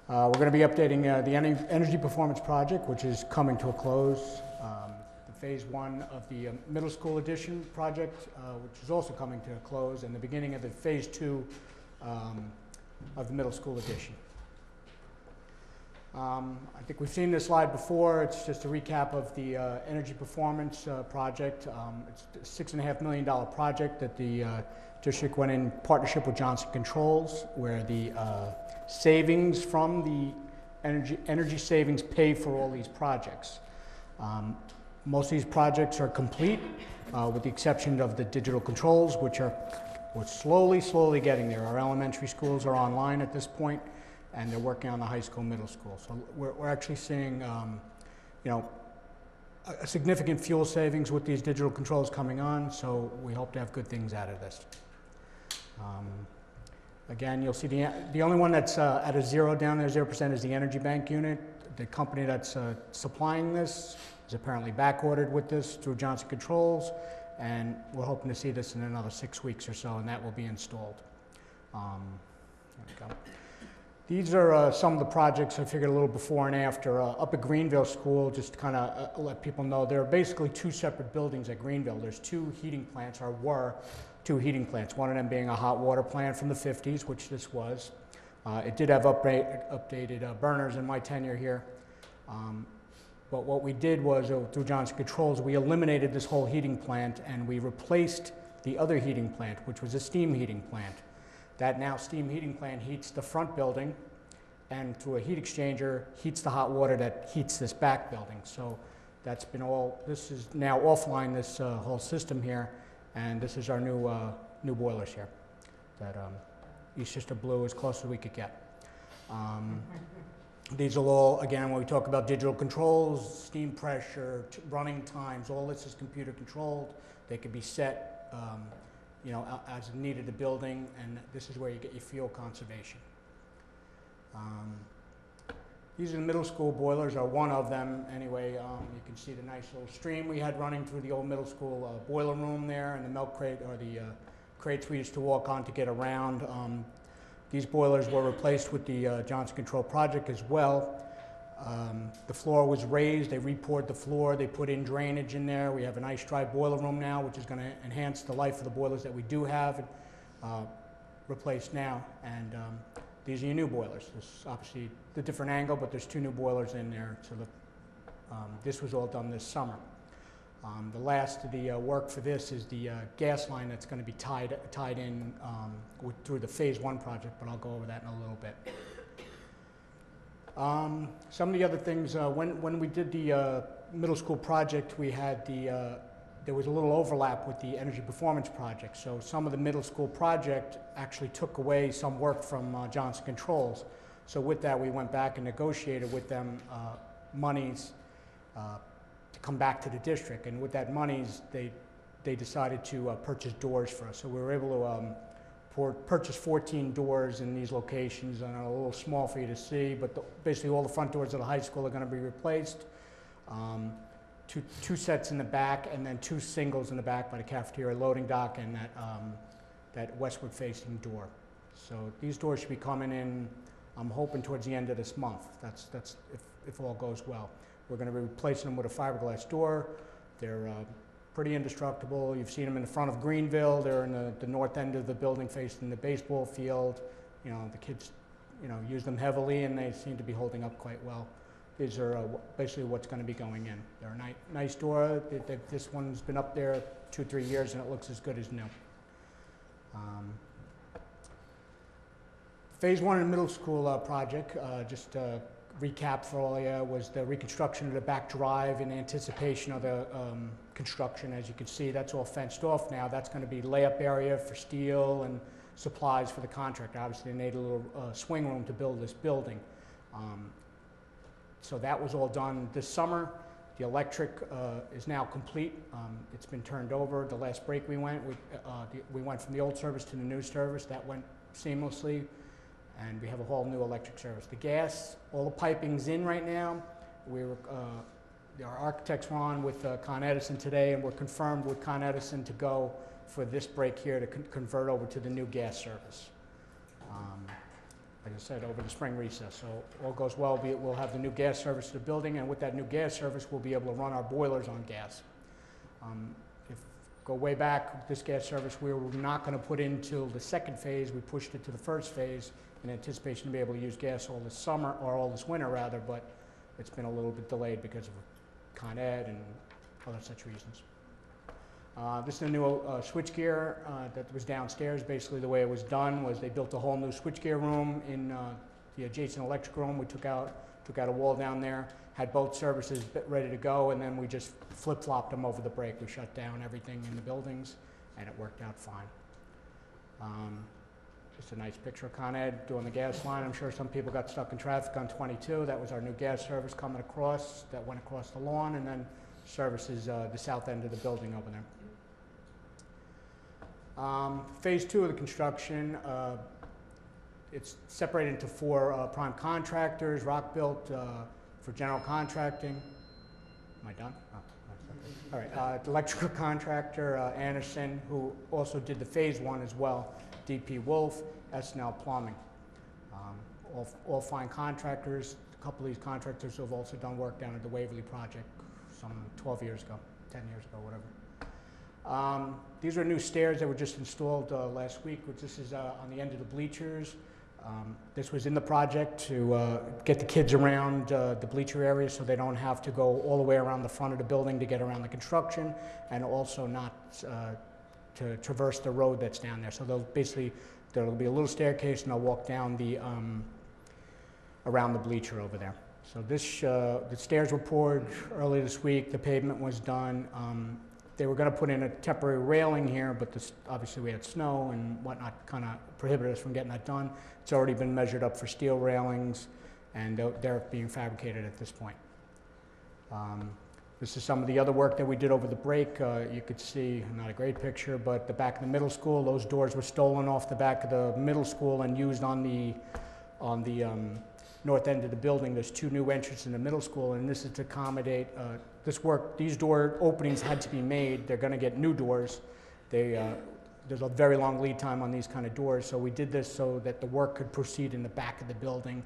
We're going to be updating the energy performance project, which is coming to a close. The phase one of the middle school addition project, which is also coming to a close, and the beginning of the phase two of the middle school addition. I think we've seen this slide before. It's just a recap of the energy performance project. It's a $6.5 million project that the district went in partnership with Johnson Controls, where the savings from the energy savings pay for all these projects. Most of these projects are complete, with the exception of the digital controls, which we're slowly getting there. Our elementary schools are online at this point, and they're working on the high school, middle school. So we're actually seeing, a significant fuel savings with these digital controls coming on. So we hope to have good things out of this. Again, you'll see the only one that's at a zero down there, 0%, is the Energy Bank unit. The company that's supplying this is apparently back ordered with this through Johnson Controls, and we're hoping to see this in another 6 weeks or so, and that will be installed. There we go. These are some of the projects I figured a little before and after. Up at Greenville School, just to kind of let people know, there are basically two separate buildings at Greenville. There's two heating plants, or were two heating plants, one of them being a hot water plant from the 50s, which this was. It did have updated burners in my tenure here. But what we did was, through Johnson Controls, we eliminated this whole heating plant and we replaced the other heating plant, which was a steam heating plant. That now steam heating plant heats the front building, and through a heat exchanger heats the hot water that heats this back building. So that's been this is now offline, this whole system here, and this is our new boilers here that Eastchester blew as close as we could get. These are all, again, when we talk about digital controls, steam pressure, running times, all this is computer controlled. They can be set as needed the building, and this is where you get your fuel conservation. These are the middle school boilers, or one of them anyway. You can see the nice little stream we had running through the old middle school boiler room there, and the milk crate, or the crates we used to walk on to get around. These boilers were replaced with the Johnson Control project as well. The floor was raised, they re-poured the floor, they put in drainage in there. We have an ice dry boiler room now, which is going to enhance the life of the boilers that we do have replaced now. And these are your new boilers. This is obviously the different angle, but there's two new boilers in there. So this was all done this summer. The last of the work for this is the gas line that's going to be tied in through the phase one project, but I'll go over that in a little bit. Some of the other things, when we did the middle school project, we had there was a little overlap with the energy performance project. So some of the middle school project actually took away some work from Johnson Controls. So with that, we went back and negotiated with them monies to come back to the district. And with that monies, they decided to purchase doors for us. So we were able to purchase 14 doors in these locations, and a little small for you to see, but basically all the front doors of the high school are going to be replaced. Two sets in the back, and then two singles in the back by the cafeteria loading dock and that westward facing door. So these doors should be coming in, I'm hoping, towards the end of this month. That's if all goes well. We're going to be replacing them with a fiberglass door. They're pretty indestructible. You've seen them in the front of Greenville. They're in the north end of the building facing the baseball field. The kids, use them heavily, and they seem to be holding up quite well. These are basically what's going to be going in. They're a nice door. This one's been up there 2-3 years, and it looks as good as new. Phase one in the middle school project, just recap for all of you, was the reconstruction of the back drive in anticipation of the construction. As you can see, that's all fenced off now. That's going to be layup area for steel and supplies for the contractor. Obviously, they need a little swing room to build this building. So that was all done this summer. The electric is now complete. It's been turned over. The last break we went from the old service to the new service. That went seamlessly. And we have a whole new electric service. The gas, all the piping's in right now. Our architects were on with Con Edison today, and we're confirmed with Con Edison to go for this break here to convert over to the new gas service. like I said, over the spring recess. So all goes well, we'll have the new gas service to the building, and with that new gas service, we'll be able to run our boilers on gas. If go way back, this gas service we were not going to put in till the second phase. We pushed it to the first phase in anticipation to be able to use gas all this summer, or all this winter rather, but it's been a little bit delayed because of Con Ed and other such reasons. This is a new switchgear that was downstairs. Basically the way it was done was they built a whole new switchgear room in the adjacent electric room. We took out a wall down there, had both services ready to go, and then we just flip-flopped them over the break. We shut down everything in the buildings, and it worked out fine. Just a nice picture of Con Ed doing the gas line. I'm sure some people got stuck in traffic on 22. That was our new gas service coming across, that went across the lawn, and then services the south end of the building over there. Phase 2 of the construction, it's separated into 4 prime contractors. Rock Built for general contracting. Am I done? Oh, all right. The electrical contractor, Anderson, who also did the phase 1 as well. DP Wolf, SNL Plumbing. All fine contractors. A couple of these contractors have also done work down at the Waverly Project some 12 years ago, 10 years ago, whatever. These are new stairs that were just installed last week, which this is on the end of the bleachers. This was in the project to get the kids around the bleacher area so they don't have to go all the way around the front of the building to get around the construction, and also not to traverse the road that's down there. So there'll be a little staircase, and they'll walk down the around the bleacher over there. So the stairs were poured early this week. The pavement was done. They were going to put in a temporary railing here, but obviously we had snow and whatnot, kind of prohibited us from getting that done. It's already been measured up for steel railings, and they're being fabricated at this point. This is some of the other work that we did over the break. You could see, not a great picture, but the back of the middle school, those doors were stolen off the back of the middle school and used on the north end of the building. There's 2 new entrances in the middle school, and this is to accommodate this work. These door openings had to be made. They're going to get new doors. There's a very long lead time on these kind of doors, so we did this so that the work could proceed in the back of the building,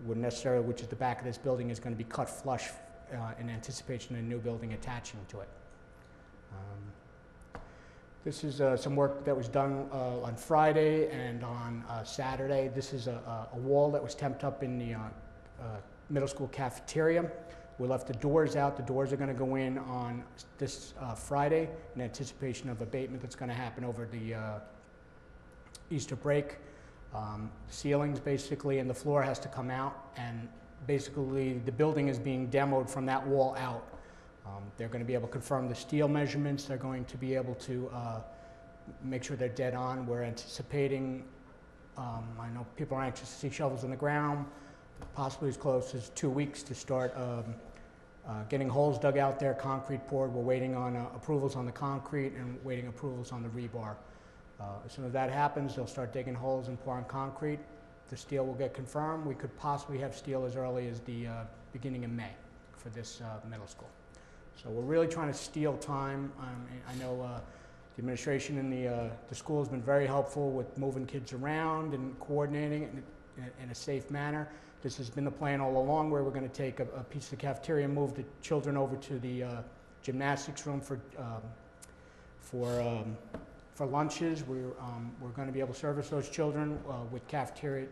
which is the back of this building, is going to be cut flush in anticipation of a new building attaching to it. This is some work that was done on Friday and on Saturday. This is a wall that was temped up in the middle school cafeteria. We left the doors out. The doors are going to go in on this Friday in anticipation of abatement that's going to happen over the Easter break. Ceilings basically and the floor has to come out, and basically the building is being demoed from that wall out. They're going to be able to confirm the steel measurements. They're going to be able to make sure they're dead on. We're anticipating, I know people are anxious to see shovels in the ground, possibly as close as 2 weeks to start getting holes dug out there, concrete poured. We're waiting on approvals on the concrete and waiting approvals on the rebar. As soon as that happens, they'll start digging holes and pouring concrete. The steel will get confirmed. We could possibly have steel as early as the beginning of May for this middle school. So we're really trying to steal time. I know the administration and the school has been very helpful with moving kids around and coordinating it in a safe manner. This has been the plan all along, where we're going to take a piece of the cafeteria and move the children over to the gymnastics room for lunches. We're going to be able to service those children with cafeteria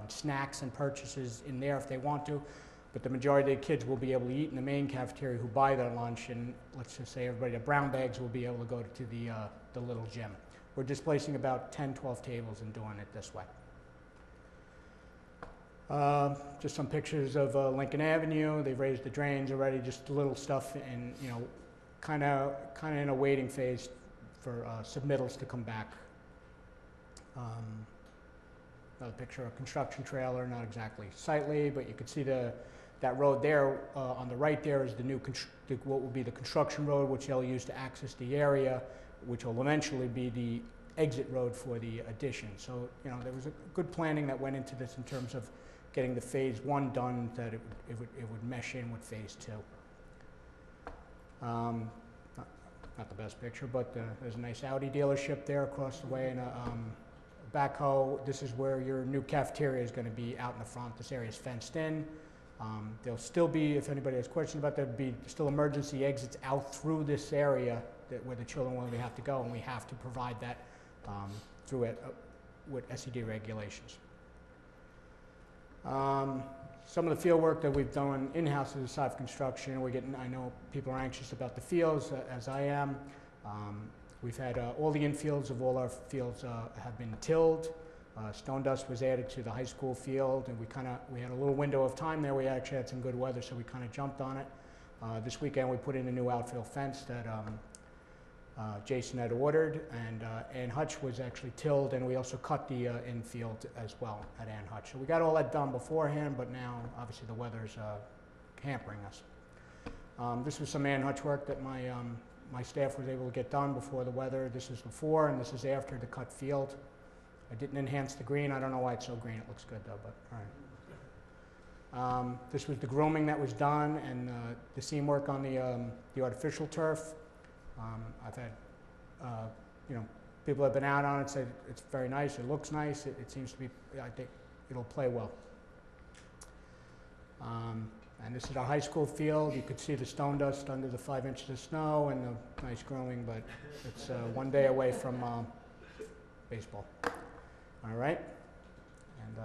snacks and purchases in there if they want to. But the majority of the kids will be able to eat in the main cafeteria who buy their lunch, and let's just say everybody at brown bags will be able to go to the little gym. We're displacing about 10, 12 tables and doing it this way. Just some pictures of Lincoln Avenue. They've raised the drains already, just little stuff, and kind of in a waiting phase for submittals to come back. Another picture of a construction trailer, not exactly sightly, but you can see that road there on the right there is the new what will be the construction road, which they'll use to access the area, which will eventually be the exit road for the addition. So there was a good planning that went into this in terms of getting the phase 1 done, that it would mesh in with phase 2. Not the best picture, but there's a nice Audi dealership there across the way, and a backhoe. This is where your new cafeteria is going to be out in the front. This area is fenced in. There'll still be, if anybody has questions about that, there'll be still emergency exits out through this area where the children will have to go, and we have to provide that through it with SED regulations. Some of the field work that we've done in-house is aside from construction. I know people are anxious about the fields, as I am. We've had all the infields of all our fields have been tilled. Stone dust was added to the high school field, and we had a little window of time there. We actually had some good weather, so we kind of jumped on it. This weekend we put in a new outfield fence that Jason had ordered, and Ann Hutch was actually tilled, and we also cut the infield as well at Ann Hutch. So we got all that done beforehand, but now obviously the weather's hampering us. This was some Ann Hutch work that my staff was able to get done before the weather. This is before, and this is after the cut field. I didn't enhance the green. I don't know why it's so green. It looks good though, but all right. This was the grooming that was done, and the seam work on the artificial turf. I've had, people have been out on it, said it's very nice, it looks nice, it seems to be, I think it'll play well. And this is our high school field. You could see the stone dust under the 5 inches of snow and the nice grooming, but it's one day away from baseball. All right, and